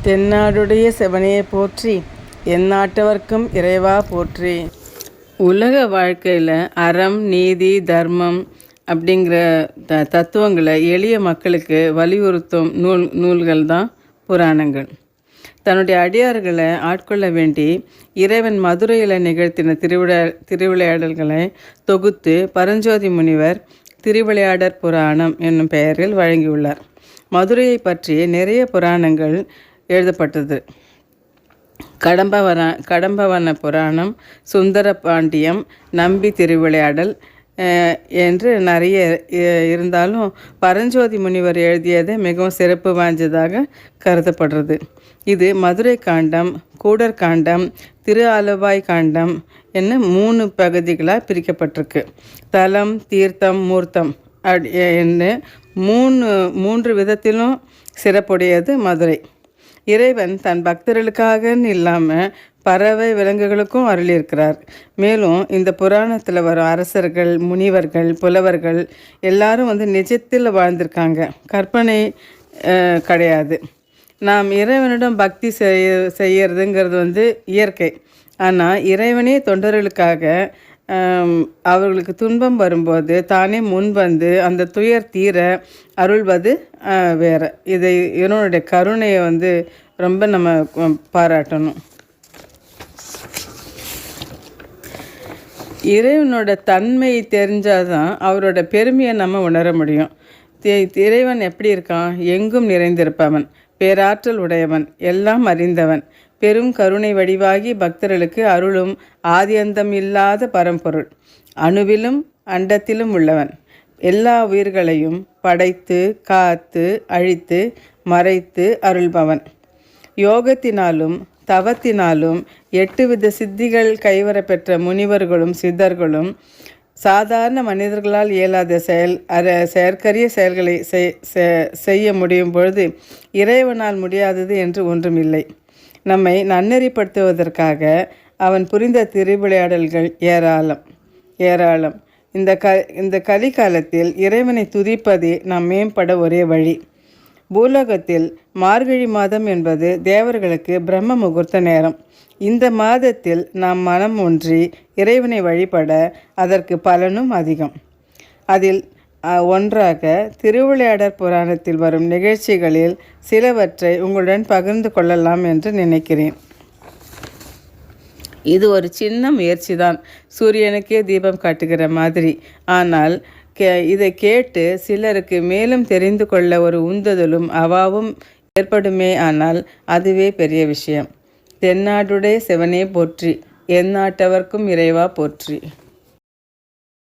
தென்னாடுடைய சிவனையை போற்றி, எந்நாட்டவர்க்கும் இறைவா போற்றி. உலக வாழ்க்கையில் அறம், நீதி, தர்மம் அப்படிங்கிற தத்துவங்களை எளிய மக்களுக்கு வலியுறுத்தும் நூல்கள் தான் புராணங்கள். தன்னுடைய அடியார்களை ஆட்கொள்ள வேண்டி இறைவன் மதுரையில் நிகழ்த்தின திருவிளையாடல்களை தொகுத்து பரஞ்சோதி முனிவர் திருவிளையாடற் புராணம் என்னும் பெயரில் வழங்கியுள்ளார். மதுரையை பற்றி நிறைய புராணங்கள் எழுதப்பட்டது. கடம்பவன புராணம், சுந்தர பாண்டியம், நம்பி திருவிளையாடல் என்று நிறைய இருந்தாலும் பரஞ்சோதி முனிவர் எழுதியது மிகவும் சிறப்பு வாய்ந்ததாக கருதப்படுறது. இது மதுரை காண்டம், கூடர் காண்டம், திரு ஆலவாய் காண்டம் என்ன 3 பகுதிகளாக பிரிக்கப்பட்டிருக்கு. தலம், தீர்த்தம், மூர்த்தம் என்று 3 விதத்திலும் சிறப்புடையது மதுரை. இறைவன் தன் பக்தர்களுக்காகன்னு இல்லாமல் பறவை விலங்குகளுக்கும் அருளியிருக்கிறார். மேலும் இந்த புராணத்தில் வரும் அரசர்கள், முனிவர்கள், புலவர்கள் எல்லாரும் நிஜத்தில் வாழ்ந்திருக்காங்க, கற்பனை கிடையாது. நாம் இறைவனிடம் பக்தி செய்யறதுங்கிறது இயற்கை. ஆனால் இறைவனே தொண்டர்களுக்காக அவர்களுக்கு துன்பம் வரும்போது தானே முன் வந்து அந்த துயர் தீர அருள்வது வேறு. இதை இவனுடைய கருணையை ரொம்ப நம்ம பாராட்டணும். இறைவனோட தன்மை தெரிஞ்சாதான் அவரோட பெருமையை நம்ம உணர முடியும். இறைவன் எப்படி இருக்கான்? எங்கும் நிறைந்திருப்பவன், பேராற்றல் உடையவன், எல்லாம் அறிந்தவன், பெரும் கருணை வடிவாகி பக்தர்களுக்கு அருளும் ஆதியந்தம் இல்லாத பரம்பொருள், அணுவிலும் அண்டத்திலும் உள்ளவன், எல்லா உயிர்களையும் படைத்து காத்து அழித்து மறைத்து அருள்பவன், யோகத்தினாலும் தவத்தினாலும் 8 வித சித்திகள் கைவரப்பெற்ற முனிவர்களும் சித்தர்களும் சாதாரண மனிதர்களால் இயலாத செயற்கரிய செயல்களை செய்ய முடியும் பொழுது இறைவனால் முடியாதது என்று ஒன்றுமில்லை. நம்மை நன்னெறிப்படுத்துவதற்காக அவன் புரிந்த திருவிளையாடல்கள் ஏராளம். இந்த கலிகாலத்தில் இறைவனை துதிப்பதே நாம் மேம்பட ஒரே வழி. பூலோகத்தில் மார்கழி மாதம் என்பது தேவர்களுக்கு பிரம்ம முகூர்த்த நேரம். இந்த மாதத்தில் நாம் மனம் ஒன்றி இறைவனை வழிபட அதற்கு பலனும் அதிகம். அதில் ஒன்றாக திருவிளையாடற் புராணத்தில் வரும் நிகழ்ச்சிகளில் சிலவற்றை உங்களுடன் பகிர்ந்து கொள்ளலாம் என்று நினைக்கிறேன். இது ஒரு சின்ன முயற்சி தான், சூரியனுக்கே தீபம் காட்டுகிற மாதிரி. ஆனால் இதை கேட்டு சிலருக்கு மேலும் தெரிந்து கொள்ள ஒரு உந்துதலும் அவாவும் ஏற்படுமே. ஆனால் அதுவே பெரிய விஷயம். தென்னாடுடைய சிவனே போற்றி, எந்நாட்டவர்க்கும் இறைவா போற்றி.